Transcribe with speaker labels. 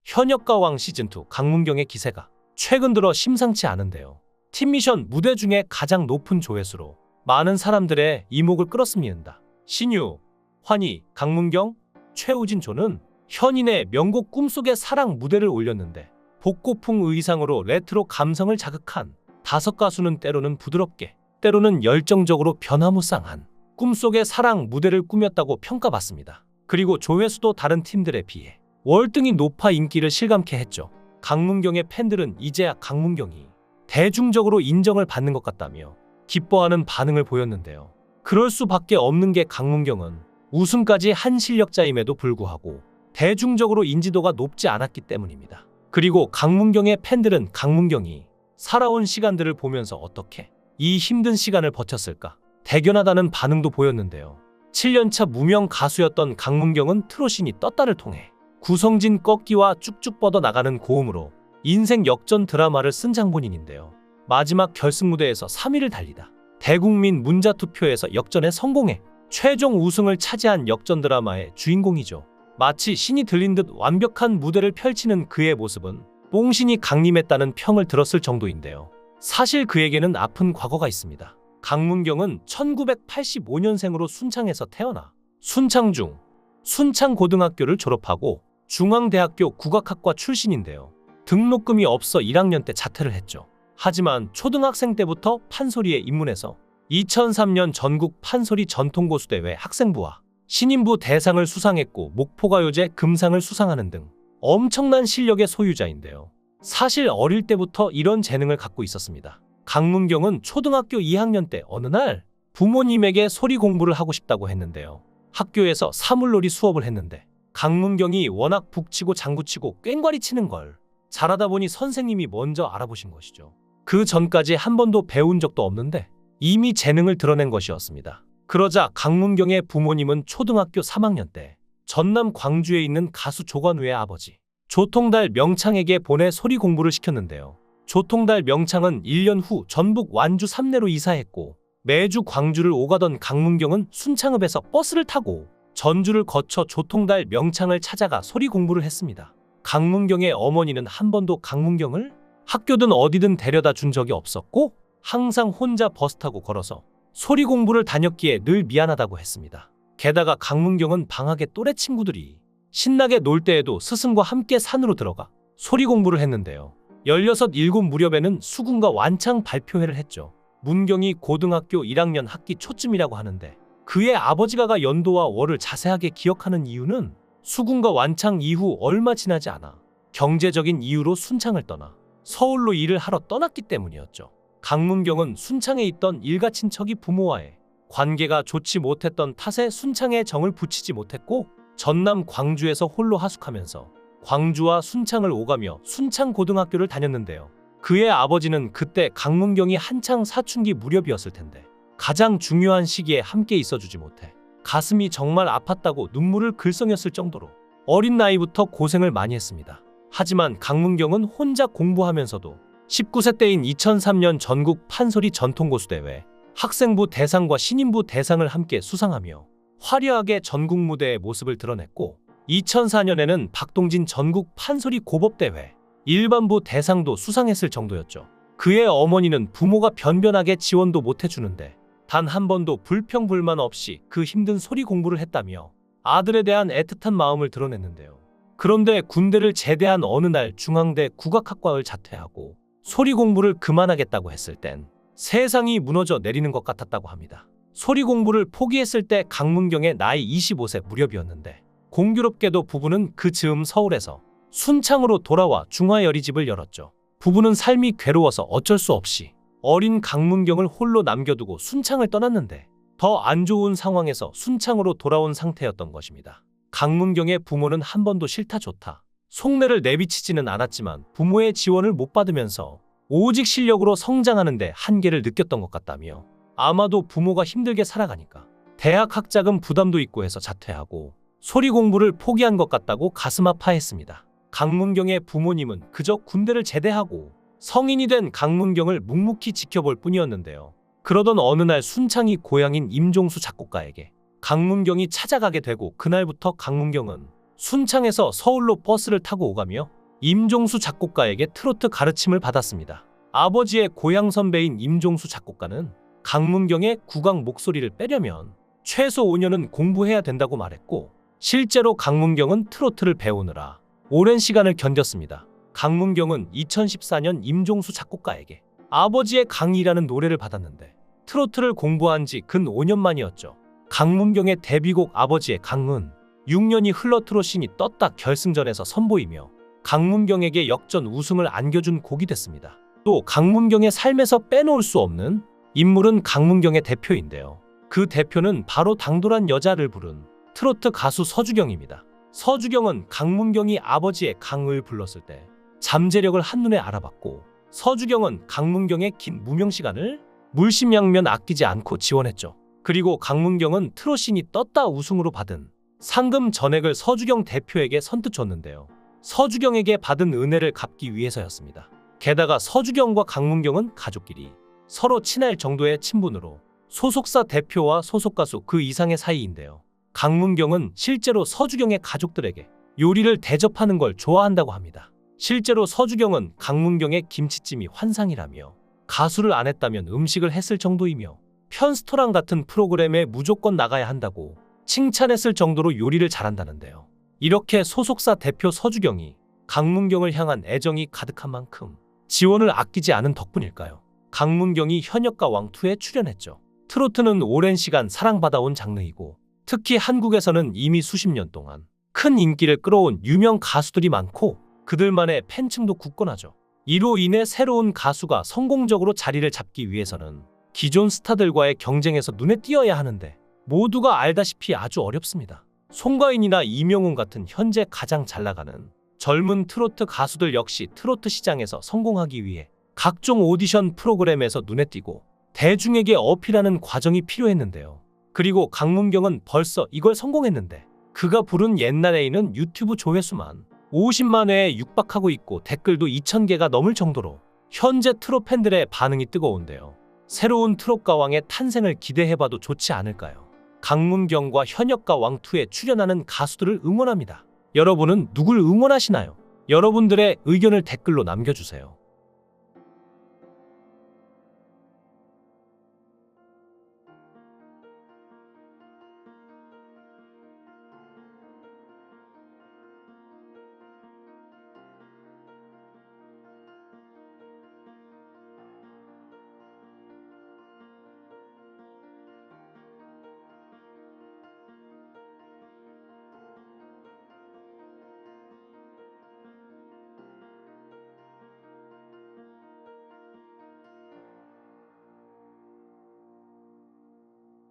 Speaker 1: 현역가왕 시즌2 강문경의 기세가 최근 들어 심상치 않은데요. 팀미션 무대 중에 가장 높은 조회수로 많은 사람들의 이목을 끌었습니다. 신유, 환희, 강문경, 최우진조는 현인의 명곡 꿈속의 사랑 무대를 올렸는데 복고풍 의상으로 레트로 감성을 자극한 5가수는 때로는 부드럽게, 때로는 열정적으로 변화무쌍한 꿈속의 사랑 무대를 꾸몄다고 평가받습니다. 그리고 조회수도 다른 팀들에 비해 월등히 높아 인기를 실감케 했죠. 강문경의 팬들은 이제야 강문경이 대중적으로 인정을 받는 것 같다며 기뻐하는 반응을 보였는데요. 그럴 수밖에 없는 게 강문경은 우승까지 한 실력자임에도 불구하고 대중적으로 인지도가 높지 않았기 때문입니다. 그리고 강문경의 팬들은 강문경이 살아온 시간들을 보면서 어떻게 이 힘든 시간을 버텼을까 대견하다는 반응도 보였는데요. 7년차 무명 가수였던 강문경은 트로신이 떴다를 통해 구성진 꺾기와 쭉쭉 뻗어나가는 고음으로 인생 역전 드라마를 쓴 장본인인데요. 마지막 결승 무대에서 3위를 달리다 대국민 문자투표에서 역전에 성공해 최종 우승을 차지한 역전 드라마의 주인공이죠. 마치 신이 들린 듯 완벽한 무대를 펼치는 그의 모습은 뽕신이 강림했다는 평을 들었을 정도인데요. 사실 그에게는 아픈 과거가 있습니다. 강문경은 1985년생으로 순창에서 태어나 순창중, 순창고등학교를 졸업하고 중앙대학교 국악학과 출신인데요. 등록금이 없어 1학년 때 자퇴를 했죠. 하지만 초등학생 때부터 판소리에 입문해서 2003년 전국 판소리 전통고수대회 학생부와 신인부 대상을 수상했고 목포가요제 금상을 수상하는 등 엄청난 실력의 소유자인데요. 사실 어릴 때부터 이런 재능을 갖고 있었습니다. 강문경은 초등학교 2학년 때 어느 날 부모님에게 소리 공부를 하고 싶다고 했는데요. 학교에서 사물놀이 수업을 했는데 강문경이 워낙 북치고 장구치고 꽹과리 치는 걸 잘하다 보니 선생님이 먼저 알아보신 것이죠. 그 전까지 한 번도 배운 적도 없는데 이미 재능을 드러낸 것이었습니다. 그러자 강문경의 부모님은 초등학교 3학년 때 전남 광주에 있는 가수 조관우의 아버지 조통달 명창에게 보내 소리 공부를 시켰는데요. 조통달 명창은 1년 후 전북 완주 삼내로 이사했고 매주 광주를 오가던 강문경은 순창읍에서 버스를 타고 전주를 거쳐 조통달 명창을 찾아가 소리 공부를 했습니다. 강문경의 어머니는 한 번도 강문경을 학교든 어디든 데려다 준 적이 없었고 항상 혼자 버스 타고 걸어서 소리 공부를 다녔기에 늘 미안하다고 했습니다. 게다가 강문경은 방학에 또래 친구들이 신나게 놀 때에도 스승과 함께 산으로 들어가 소리 공부를 했는데요. 16, 17 무렵에는 수군과 완창 발표회를 했죠. 문경이 고등학교 1학년 학기 초쯤이라고 하는데 그의 아버지가 연도와 월을 자세하게 기억하는 이유는 수군과 완창 이후 얼마 지나지 않아 경제적인 이유로 순창을 떠나 서울로 일을 하러 떠났기 때문이었죠. 강문경은 순창에 있던 일가 친척이 부모와의 관계가 좋지 못했던 탓에 순창에 정을 붙이지 못했고 전남 광주에서 홀로 하숙하면서 광주와 순창을 오가며 순창고등학교를 다녔는데요. 그의 아버지는 그때 강문경이 한창 사춘기 무렵이었을 텐데 가장 중요한 시기에 함께 있어주지 못해 가슴이 정말 아팠다고 눈물을 글썽였을 정도로 어린 나이부터 고생을 많이 했습니다. 하지만 강문경은 혼자 공부하면서도 19세 때인 2003년 전국 판소리 전통고수대회 학생부 대상과 신인부 대상을 함께 수상하며 화려하게 전국 무대의 모습을 드러냈고 2004년에는 박동진 전국 판소리 고법대회 일반부 대상도 수상했을 정도였죠. 그의 어머니는 부모가 변변하게 지원도 못해주는데 단 한 번도 불평불만 없이 그 힘든 소리 공부를 했다며 아들에 대한 애틋한 마음을 드러냈는데요. 그런데 군대를 제대한 어느 날 중앙대 국악학과를 자퇴하고 소리 공부를 그만하겠다고 했을 땐 세상이 무너져 내리는 것 같았다고 합니다. 소리 공부를 포기했을 때 강문경의 나이 25세 무렵이었는데 공교롭게도 부부는 그 즈음 서울에서 순창으로 돌아와 중화여리집을 열었죠. 부부는 삶이 괴로워서 어쩔 수 없이 어린 강문경을 홀로 남겨두고 순창을 떠났는데 더 안 좋은 상황에서 순창으로 돌아온 상태였던 것입니다. 강문경의 부모는 한 번도 싫다 좋다 속내를 내비치지는 않았지만 부모의 지원을 못 받으면서 오직 실력으로 성장하는데 한계를 느꼈던 것 같다며 아마도 부모가 힘들게 살아가니까 대학 학자금 부담도 있고 해서 자퇴하고 소리 공부를 포기한 것 같다고 가슴 아파했습니다. 강문경의 부모님은 그저 군대를 제대하고 성인이 된 강문경을 묵묵히 지켜볼 뿐이었는데요. 그러던 어느 날 순창이 고향인 임종수 작곡가에게 강문경이 찾아가게 되고 그날부터 강문경은 순창에서 서울로 버스를 타고 오가며 임종수 작곡가에게 트로트 가르침을 받았습니다. 아버지의 고향 선배인 임종수 작곡가는 강문경의 국악 목소리를 빼려면 최소 5년은 공부해야 된다고 말했고, 실제로 강문경은 트로트를 배우느라 오랜 시간을 견뎠습니다. 강문경은 2014년 임종수 작곡가에게 아버지의 강이라는 노래를 받았는데 트로트를 공부한 지 근 5년 만이었죠. 강문경의 데뷔곡 아버지의 강은 6년이 흘러 트롯신이 떴다 결승전에서 선보이며 강문경에게 역전 우승을 안겨준 곡이 됐습니다. 또 강문경의 삶에서 빼놓을 수 없는 인물은 강문경의 대표인데요. 그 대표는 바로 당돌한 여자를 부른 트로트 가수 서주경입니다. 서주경은 강문경이 아버지의 강을 불렀을 때 잠재력을 한눈에 알아봤고, 서주경은 강문경의 긴 무명 시간을 물심양면 아끼지 않고 지원했죠. 그리고 강문경은 트롯신이 떴다 우승으로 받은 상금 전액을 서주경 대표에게 선뜻 줬는데요. 서주경에게 받은 은혜를 갚기 위해서였습니다. 게다가 서주경과 강문경은 가족끼리 서로 친할 정도의 친분으로 소속사 대표와 소속 가수 그 이상의 사이인데요. 강문경은 실제로 서주경의 가족들에게 요리를 대접하는 걸 좋아한다고 합니다. 실제로 서주경은 강문경의 김치찜이 환상이라며 가수를 안 했다면 음식을 했을 정도이며 편스토랑 같은 프로그램에 무조건 나가야 한다고 칭찬했을 정도로 요리를 잘한다는데요. 이렇게 소속사 대표 서주경이 강문경을 향한 애정이 가득한 만큼 지원을 아끼지 않은 덕분일까요? 강문경이 현역가 왕2에 출연했죠. 트로트는 오랜 시간 사랑받아온 장르이고, 특히 한국에서는 이미 수십 년 동안 큰 인기를 끌어온 유명 가수들이 많고 그들만의 팬층도 굳건하죠. 이로 인해 새로운 가수가 성공적으로 자리를 잡기 위해서는 기존 스타들과의 경쟁에서 눈에 띄어야 하는데 모두가 알다시피 아주 어렵습니다. 송가인이나 이명웅 같은 현재 가장 잘나가는 젊은 트로트 가수들 역시 트로트 시장에서 성공하기 위해 각종 오디션 프로그램에서 눈에 띄고 대중에게 어필하는 과정이 필요했는데요. 그리고 강문경은 벌써 이걸 성공했는데 그가 부른 옛날에는 유튜브 조회수만 50만 회에 육박하고 있고 댓글도 2,000개가 넘을 정도로 현재 트롯 팬들의 반응이 뜨거운데요. 새로운 트롯 가왕의 탄생을 기대해봐도 좋지 않을까요? 강문경과 현역가 왕2에 출연하는 가수들을 응원합니다. 여러분은 누굴 응원하시나요? 여러분들의 의견을 댓글로 남겨주세요.